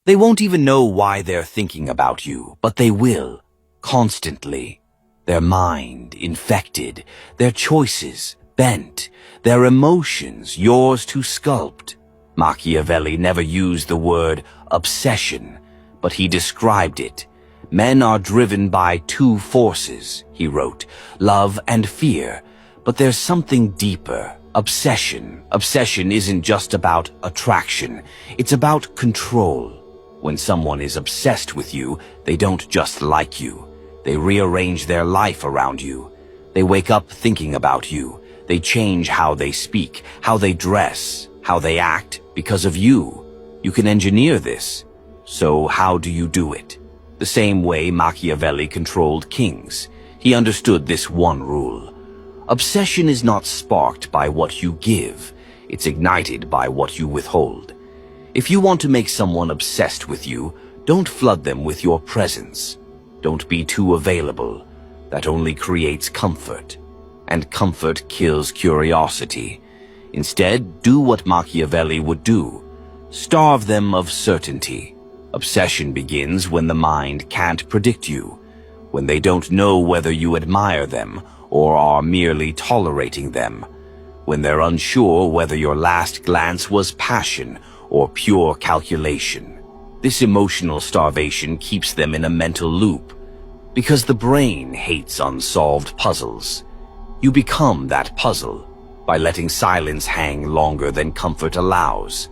They won't even know why they're thinking about you, but they will, constantly. Their mind infected, their choices bent, their emotions yours to sculpt. Machiavelli never used the word obsession, but he described it. Men are driven by two forces, he wrote, love and fear. But there's something deeper, obsession. Obsession isn't just about attraction, it's about control. When someone is obsessed with you, they don't just like you. They rearrange their life around you. They wake up thinking about you. They change how they speak, how they dress, how they act because of you. You can engineer this. So how do you do it? The same way Machiavelli controlled kings. He understood this one rule. Obsession is not sparked by what you give. It's ignited by what you withhold. If you want to make someone obsessed with you, don't flood them with your presence. Don't be too available. That only creates comfort. And comfort kills curiosity. Instead, do what Machiavelli would do. Starve them of certainty. Obsession begins when the mind can't predict you, when they don't know whether you admire them or are merely tolerating them, when they're unsure whether your last glance was passion or pure calculation. This emotional starvation keeps them in a mental loop, because the brain hates unsolved puzzles. You become that puzzle by letting silence hang longer than comfort allows,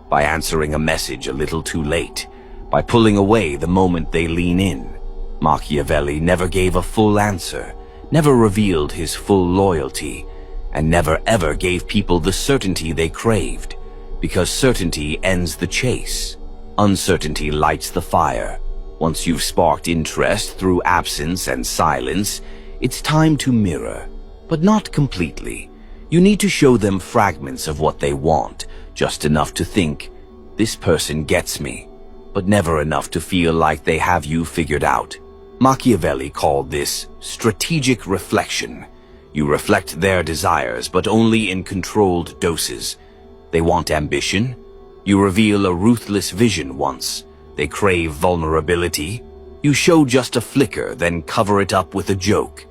by answering a message a little too late, by pulling away the moment they lean in. Machiavelli never gave a full answer, never revealed his full loyalty, and never ever gave people the certainty they craved, because certainty ends the chase. Uncertainty lights the fire. Once you've sparked interest through absence and silence, it's time to mirror, but not completely. You need to show them fragments of what they want, just enough to think, this person gets me, but never enough to feel like they have you figured out. Machiavelli called this strategic reflection. You reflect their desires, but only in controlled doses. They want ambition. You reveal a ruthless vision once. They crave vulnerability. You show just a flicker, then cover it up with a joke.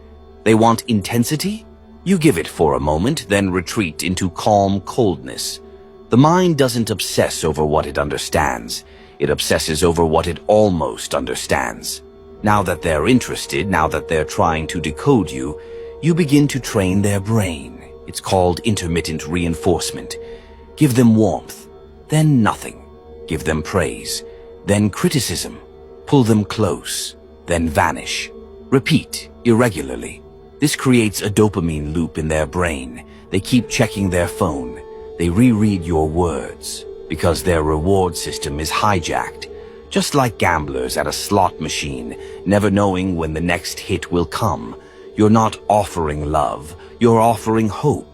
They want intensity. You give it for a moment, then retreat into calm coldness. The mind doesn't obsess over what it understands. It obsesses over what it almost understands. Now that they're interested, now that they're trying to decode you, you begin to train their brain. It's called intermittent reinforcement. Give them warmth, then nothing. Give them praise, then criticism. Pull them close, then vanish. Repeat irregularly. This creates a dopamine loop in their brain. They keep checking their phone. They reread your words, because their reward system is hijacked, just like gamblers at a slot machine, never knowing when the next hit will come. You're not offering love, you're offering hope.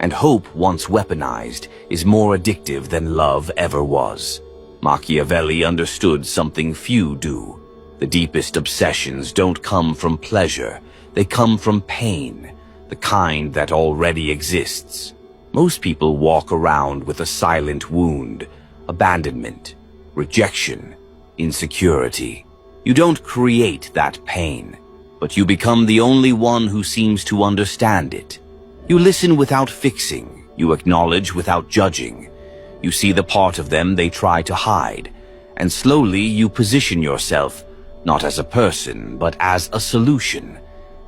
And hope, once weaponized, is more addictive than love ever was. Machiavelli understood something few do. The deepest obsessions don't come from pleasure, they come from pain, the kind that already exists. Most people walk around with a silent wound, abandonment, rejection, insecurity. You don't create that pain, but you become the only one who seems to understand it. You listen without fixing, you acknowledge without judging. You see the part of them they try to hide, and slowly you position yourself, not as a person, but as a solution.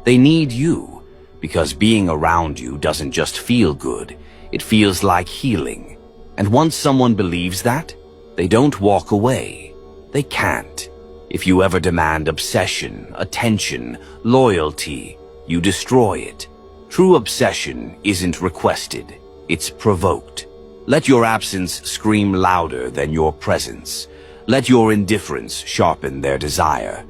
They need you, because being around you doesn't just feel good, it feels like healing. And once someone believes that, they don't walk away. They can't. If you ever demand obsession, attention, loyalty, you destroy it. True obsession isn't requested, it's provoked. Let your absence scream louder than your presence. Let your indifference sharpen their desire.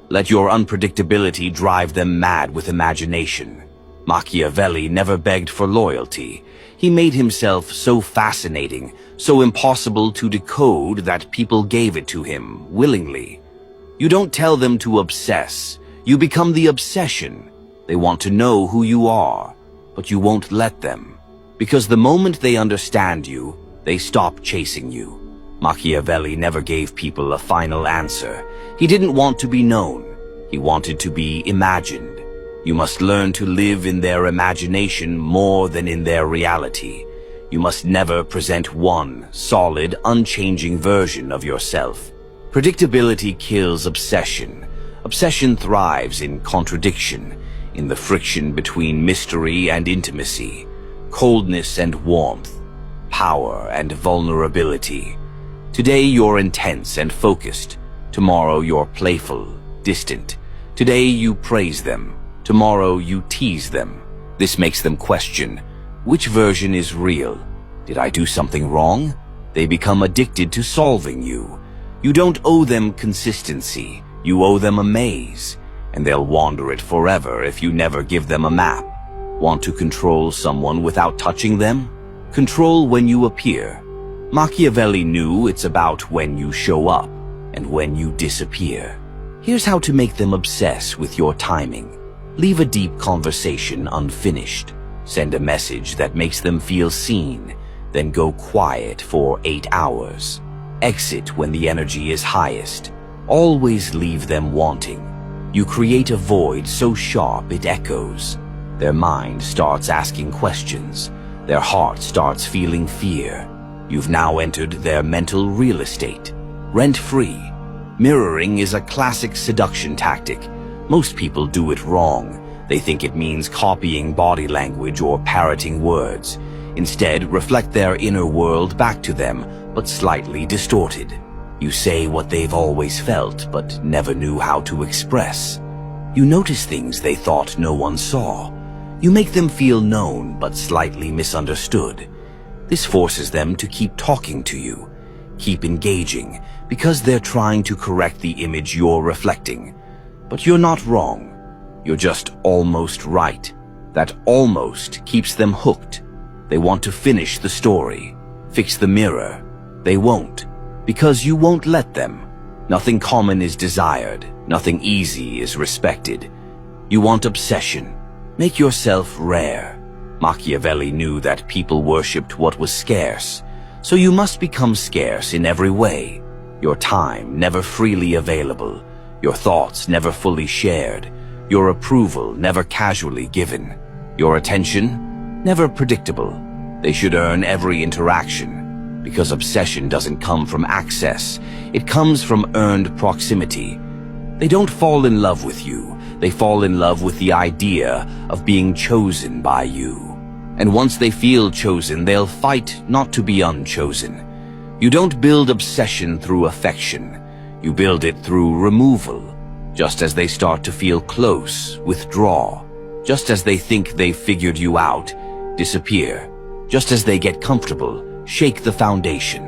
Let your unpredictability drive them mad with imagination. Machiavelli never begged for loyalty. He made himself so fascinating, so impossible to decode that people gave it to him willingly. You don't tell them to obsess. You become the obsession. They want to know who you are, but you won't let them. Because the moment they understand you, they stop chasing you. Machiavelli never gave people a final answer. He didn't want to be known. He wanted to be imagined. You must learn to live in their imagination more than in their reality. You must never present one solid, unchanging version of yourself. Predictability kills obsession. Obsession thrives in contradiction, in the friction between mystery and intimacy, coldness and warmth, power and vulnerability. Today you're intense and focused. Tomorrow you're playful, distant. Today you praise them. Tomorrow you tease them. This makes them question, which version is real? Did I do something wrong? They become addicted to solving you. You don't owe them consistency. You owe them a maze, and they'll wander it forever if you never give them a map. Want to control someone without touching them? Control when you appear. Machiavelli knew it's about when you show up and when you disappear. Here's how to make them obsess with your timing. Leave a deep conversation unfinished. Send a message that makes them feel seen, then go quiet for 8 hours. Exit when the energy is highest. Always leave them wanting. You create a void so sharp it echoes. Their mind starts asking questions. Their heart starts feeling fear. You've now entered their mental real estate, rent-free. Mirroring is a classic seduction tactic. Most people do it wrong. They think it means copying body language or parroting words. Instead, reflect their inner world back to them, but slightly distorted. You say what they've always felt, but never knew how to express. You notice things they thought no one saw. You make them feel known, but slightly misunderstood. This forces them to keep talking to you, keep engaging, because they're trying to correct the image you're reflecting. But you're not wrong. You're just almost right. That almost keeps them hooked. They want to finish the story, fix the mirror. They won't, because you won't let them. Nothing common is desired. Nothing easy is respected. You want obsession. Make yourself rare. Machiavelli knew that people worshipped what was scarce, so you must become scarce in every way. Your time never freely available. Your thoughts never fully shared. Your approval never casually given. Your attention never predictable. They should earn every interaction, because obsession doesn't come from access. It comes from earned proximity. They don't fall in love with you. They fall in love with the idea of being chosen by you. And once they feel chosen, they'll fight not to be unchosen. You don't build obsession through affection. You build it through removal. Just as they start to feel close, withdraw. Just as they think they've figured you out, disappear. Just as they get comfortable, shake the foundation.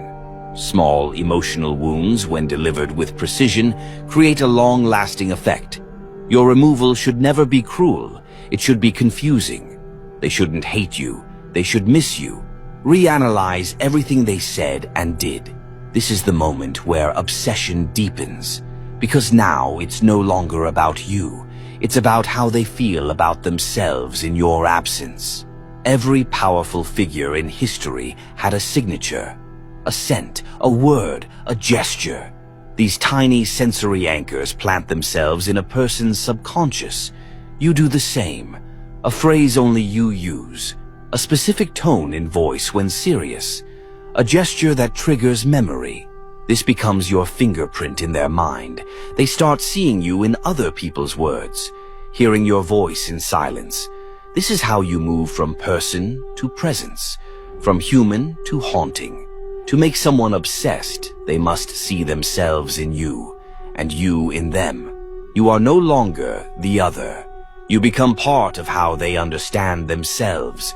Small emotional wounds, when delivered with precision, create a long-lasting effect. Your removal should never be cruel. It should be confusing. They shouldn't hate you. They should miss you. Reanalyze everything they said and did. This is the moment where obsession deepens. Because now it's no longer about you. It's about how they feel about themselves in your absence. Every powerful figure in history had a signature, a scent, a word, a gesture. These tiny sensory anchors plant themselves in a person's subconscious. You do the same. A phrase only you use. A specific tone in voice when serious. A gesture that triggers memory. This becomes your fingerprint in their mind. They start seeing you in other people's words, hearing your voice in silence. This is how you move from person to presence, from human to haunting. To make someone obsessed, they must see themselves in you, and you in them. You are no longer the other. You become part of how they understand themselves.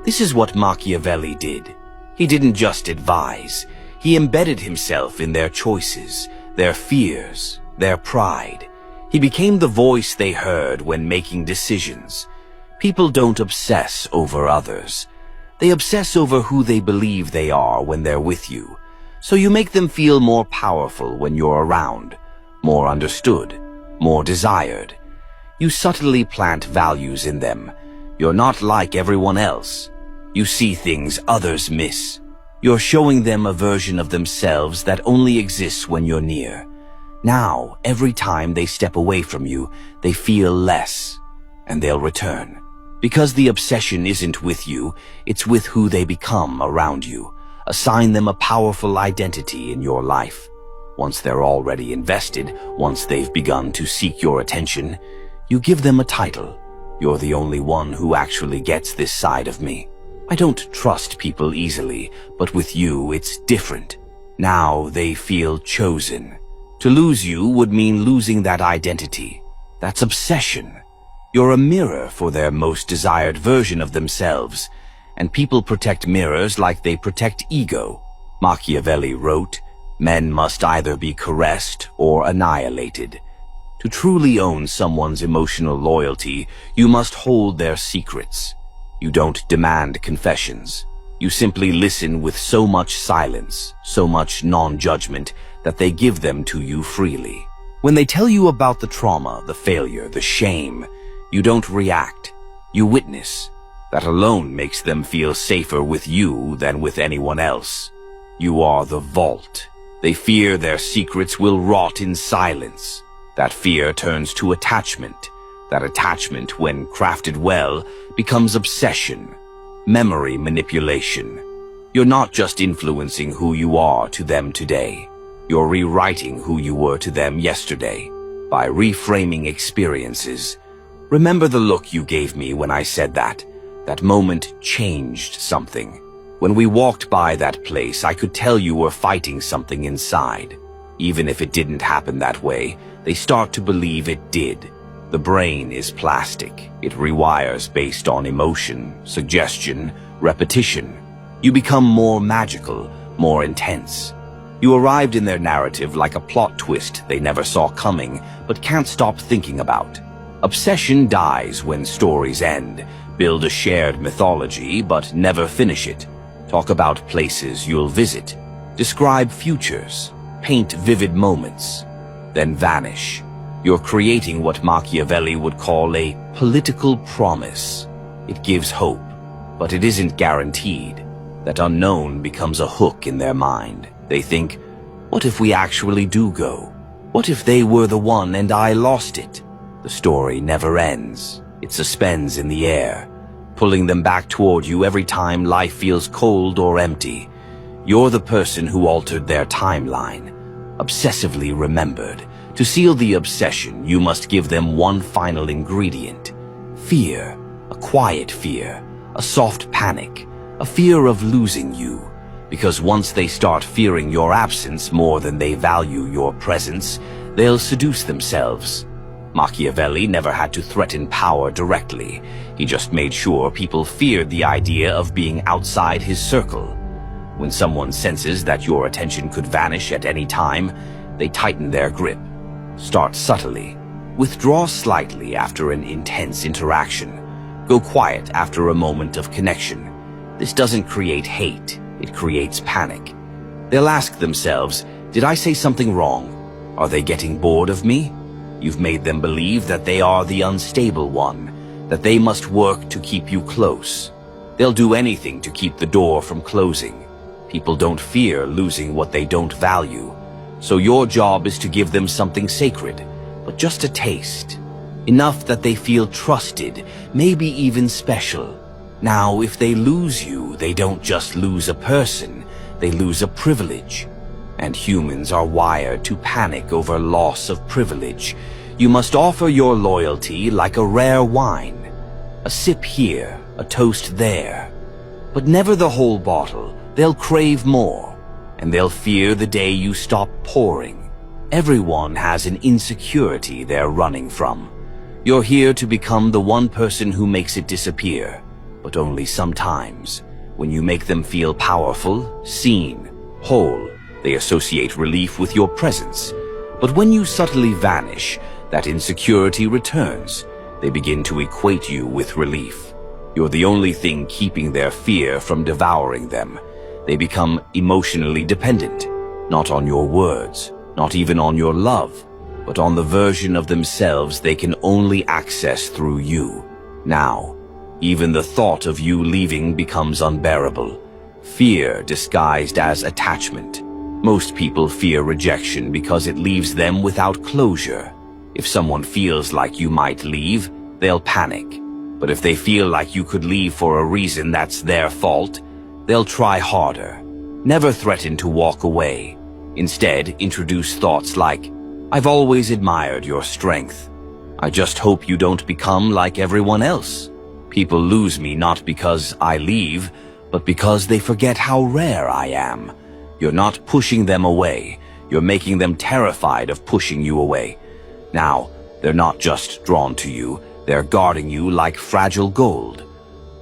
This is what Machiavelli did. He didn't just advise. He embedded himself in their choices, their fears, their pride. He became the voice they heard when making decisions. People don't obsess over others. They obsess over who they believe they are when they're with you. So you make them feel more powerful when you're around, more understood, more desired. You subtly plant values in them. You're not like everyone else. You see things others miss. You're showing them a version of themselves that only exists when you're near. Now, every time they step away from you, they feel less, and they'll return. Because the obsession isn't with you, it's with who they become around you. Assign them a powerful identity in your life. Once they're already invested, once they've begun to seek your attention, you give them a title. You're the only one who actually gets this side of me. I don't trust people easily, but with you it's different. Now they feel chosen. To lose you would mean losing that identity. That's obsession. You're a mirror for their most desired version of themselves, and people protect mirrors like they protect ego. Machiavelli wrote, "Men must either be caressed or annihilated." To truly own someone's emotional loyalty, you must hold their secrets. You don't demand confessions. You simply listen with so much silence, so much non-judgment, that they give them to you freely. When they tell you about the trauma, the failure, the shame, you don't react. You witness. That alone makes them feel safer with you than with anyone else. You are the vault. They fear their secrets will rot in silence. That fear turns to attachment. That attachment, when crafted well, becomes obsession, memory manipulation. You're not just influencing who you are to them today. You're rewriting who you were to them yesterday by reframing experiences. Remember the look you gave me when I said that? That moment changed something. When we walked by that place, I could tell you were fighting something inside. Even if it didn't happen that way, they start to believe it did. The brain is plastic. It rewires based on emotion, suggestion, repetition. You become more magical, more intense. You arrived in their narrative like a plot twist they never saw coming, but can't stop thinking about. Obsession dies when stories end. Build a shared mythology, but never finish it. Talk about places you'll visit. Describe futures. Paint vivid moments. Then vanish. You're creating what Machiavelli would call a political promise. It gives hope, but it isn't guaranteed. That unknown becomes a hook in their mind. They think, what if we actually do go? What if they were the one and I lost it? The story never ends. It suspends in the air, pulling them back toward you every time life feels cold or empty. You're the person who altered their timeline, obsessively remembered. To seal the obsession, you must give them one final ingredient. Fear, a quiet fear, a soft panic, a fear of losing you. Because once they start fearing your absence more than they value your presence, they'll seduce themselves. Machiavelli never had to threaten power directly. He just made sure people feared the idea of being outside his circle. When someone senses that your attention could vanish at any time, they tighten their grip. Start subtly. Withdraw slightly after an intense interaction. Go quiet after a moment of connection. This doesn't create hate, it creates panic. They'll ask themselves, did I say something wrong? Are they getting bored of me? You've made them believe that they are the unstable one, that they must work to keep you close. They'll do anything to keep the door from closing. People don't fear losing what they don't value. So your job is to give them something sacred, but just a taste. Enough that they feel trusted, maybe even special. Now, if they lose you, they don't just lose a person, they lose a privilege. And humans are wired to panic over loss of privilege. You must offer your loyalty like a rare wine. A sip here, a toast there. But never the whole bottle. They'll crave more, and they'll fear the day you stop pouring. Everyone has an insecurity they're running from. You're here to become the one person who makes it disappear, but only sometimes. When you make them feel powerful, seen, whole, they associate relief with your presence. But when you subtly vanish, that insecurity returns. They begin to equate you with relief. You're the only thing keeping their fear from devouring them. They become emotionally dependent, not on your words, not even on your love, but on the version of themselves they can only access through you. Now, even the thought of you leaving becomes unbearable. Fear disguised as attachment. Most people fear rejection because it leaves them without closure. If someone feels like you might leave, they'll panic. But if they feel like you could leave for a reason that's their fault, they'll try harder. Never threaten to walk away. Instead, introduce thoughts like, "I've always admired your strength. I just hope you don't become like everyone else." People lose me not because I leave, but because they forget how rare I am. You're not pushing them away. You're making them terrified of pushing you away. Now, they're not just drawn to you, they're guarding you like fragile gold.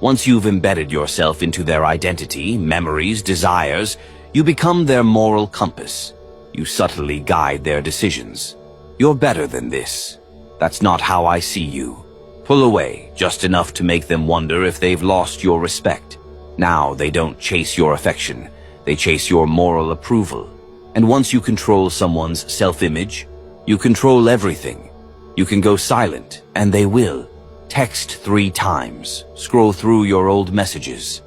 Once you've embedded yourself into their identity, memories, desires, you become their moral compass. You subtly guide their decisions. You're better than this. That's not how I see you. Pull away, just enough to make them wonder if they've lost your respect. Now they don't chase your affection, they chase your moral approval. And once you control someone's self-image, you control everything. You can go silent, and they will. Text 3 times, scroll through your old messages,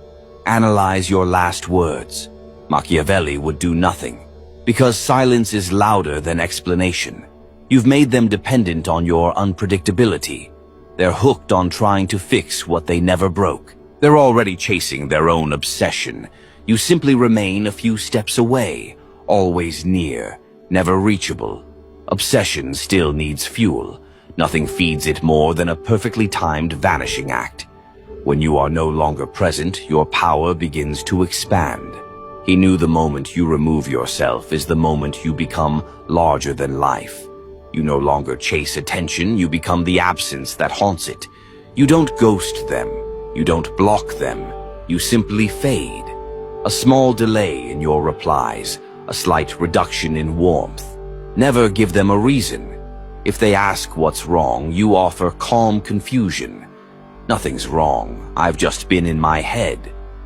analyze your last words. Machiavelli would do nothing, because silence is louder than explanation. You've made them dependent on your unpredictability. They're hooked on trying to fix what they never broke. They're already chasing their own obsession. You simply remain a few steps away, always near, never reachable. Obsession still needs fuel. Nothing feeds it more than a perfectly timed vanishing act. When you are no longer present, your power begins to expand. He knew the moment you remove yourself is the moment you become larger than life. You no longer chase attention, you become the absence that haunts it. You don't ghost them. You don't block them. You simply fade. A small delay in your replies, a slight reduction in warmth. Never give them a reason. If they ask what's wrong, you offer calm confusion. Nothing's wrong. I've just been in my head.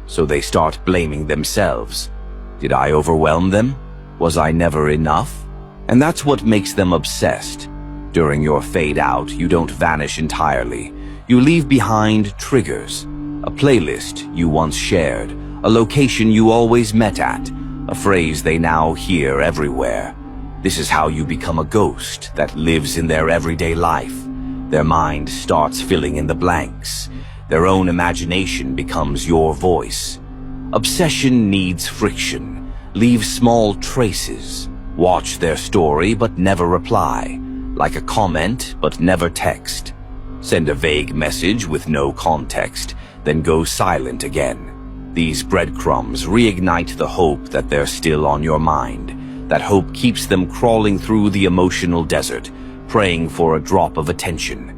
So they start blaming themselves. Did I overwhelm them? Was I never enough? And that's what makes them obsessed. During your fade out, you don't vanish entirely. You leave behind triggers. A playlist you once shared. A location you always met at. A phrase they now hear everywhere. This is how you become a ghost that lives in their everyday life. Their mind starts filling in the blanks. Their own imagination becomes your voice. Obsession needs friction. Leave small traces. Watch their story but never reply. Like a comment but never text. Send a vague message with no context, then go silent again. These breadcrumbs reignite the hope that they're still on your mind. That hope keeps them crawling through the emotional desert, praying for a drop of attention.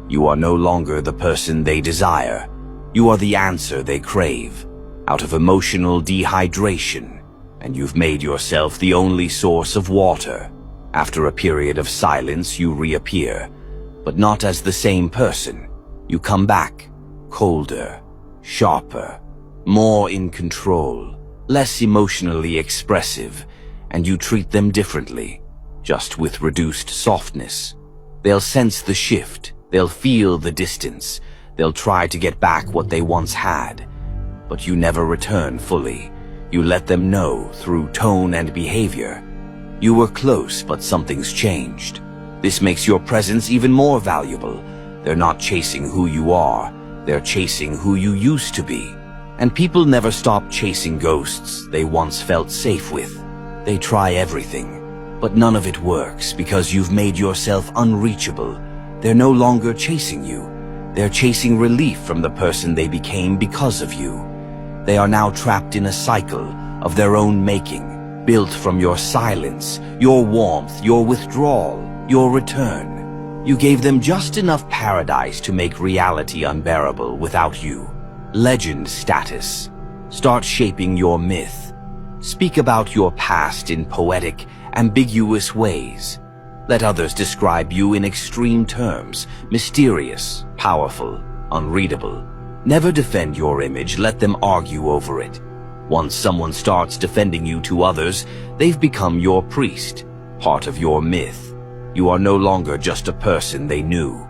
You are no longer the person they desire. You are the answer they crave, out of emotional dehydration, and you've made yourself the only source of water. After a period of silence, you reappear, but not as the same person. You come back, colder, sharper, more in control, less emotionally expressive, and you treat them differently, just with reduced softness. They'll sense the shift, they'll feel the distance, they'll try to get back what they once had. But you never return fully. You let them know through tone and behavior. You were close, but something's changed. This makes your presence even more valuable. They're not chasing who you are, they're chasing who you used to be. And people never stop chasing ghosts they once felt safe with. They try everything, but none of it works because you've made yourself unreachable. They're no longer chasing you. They're chasing relief from the person they became because of you. They are now trapped in a cycle of their own making, built from your silence, your warmth, your withdrawal, your return. You gave them just enough paradise to make reality unbearable without you. Legend status. Start shaping your myth. Speak about your past in poetic, ambiguous ways. Let others describe you in extreme terms, mysterious, powerful, unreadable. Never defend your image, let them argue over it. Once someone starts defending you to others, they've become your priest, part of your myth. You are no longer just a person they knew.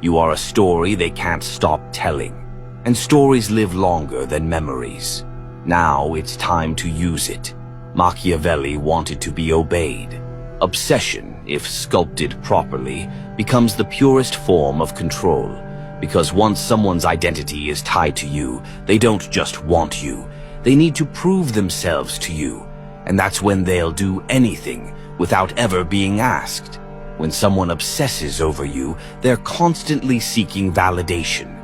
You are a story they can't stop telling. And stories live longer than memories. Now it's time to use it. Machiavelli wanted to be obeyed. Obsession, if sculpted properly, becomes the purest form of control. Because once someone's identity is tied to you, they don't just want you. They need to prove themselves to you. And that's when they'll do anything without ever being asked. When someone obsesses over you, they're constantly seeking validation.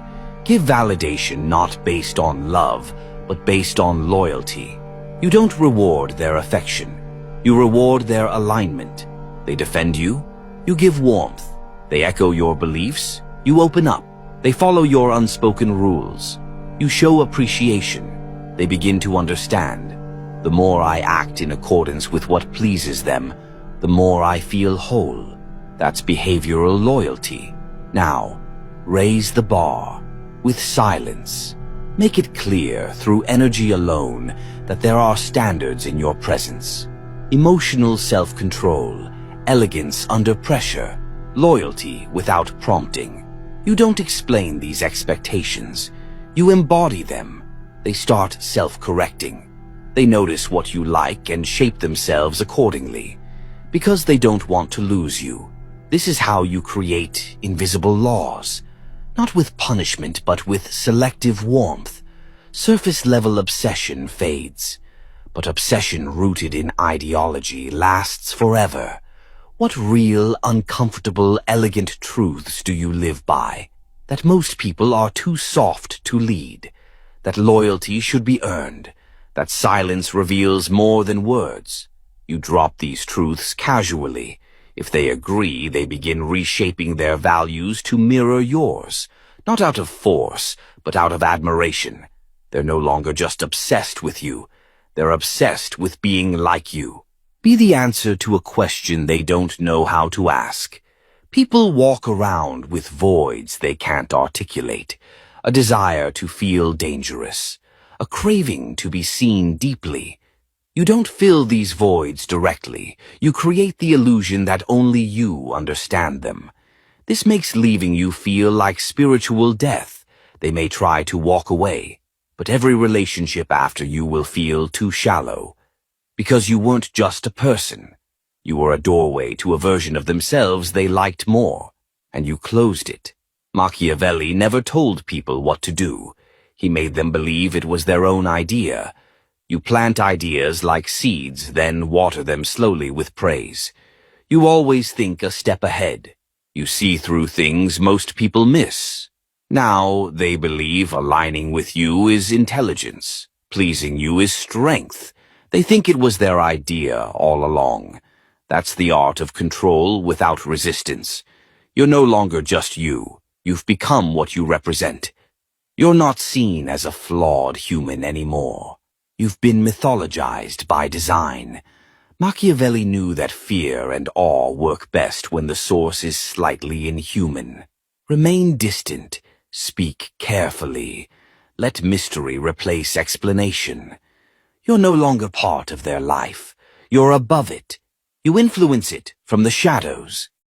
Give validation not based on love, but based on loyalty. You don't reward their affection. You reward their alignment. They defend you. You give warmth. They echo your beliefs. You open up. They follow your unspoken rules. You show appreciation. They begin to understand. The more I act in accordance with what pleases them, the more I feel whole. That's behavioral loyalty. Now, raise the bar with silence. Make it clear through energy alone that there are standards in your presence. Emotional self-control, elegance under pressure, loyalty without prompting. You don't explain these expectations. You embody them. They start self-correcting. They notice what you like and shape themselves accordingly. Because they don't want to lose you. This is how you create invisible laws. Not with punishment, but with selective warmth. Surface-level obsession fades. But obsession rooted in ideology lasts forever. What real, uncomfortable, elegant truths do you live by? That most people are too soft to lead. That loyalty should be earned. That silence reveals more than words. You drop these truths casually. If they agree, they begin reshaping their values to mirror yours. Not out of force, but out of admiration. They're no longer just obsessed with you. They're obsessed with being like you. Be the answer to a question they don't know how to ask. People walk around with voids they can't articulate. A desire to feel dangerous. A craving to be seen deeply. You don't fill these voids directly. You create the illusion that only you understand them. This makes leaving you feel like spiritual death. They may try to walk away, but every relationship after you will feel too shallow. Because you weren't just a person. You were a doorway to a version of themselves they liked more, and you closed it. Machiavelli never told people what to do. He made them believe it was their own idea. You plant ideas like seeds, then water them slowly with praise. You always think a step ahead. You see through things most people miss. Now they believe aligning with you is intelligence. Pleasing you is strength. They think it was their idea all along. That's the art of control without resistance. You're no longer just you. You've become what you represent. You're not seen as a flawed human anymore. You've been mythologized by design. Machiavelli knew that fear and awe work best when the source is slightly inhuman. Remain distant. Speak carefully. Let mystery replace explanation. You're no longer part of their life. You're above it. You influence it from the shadows.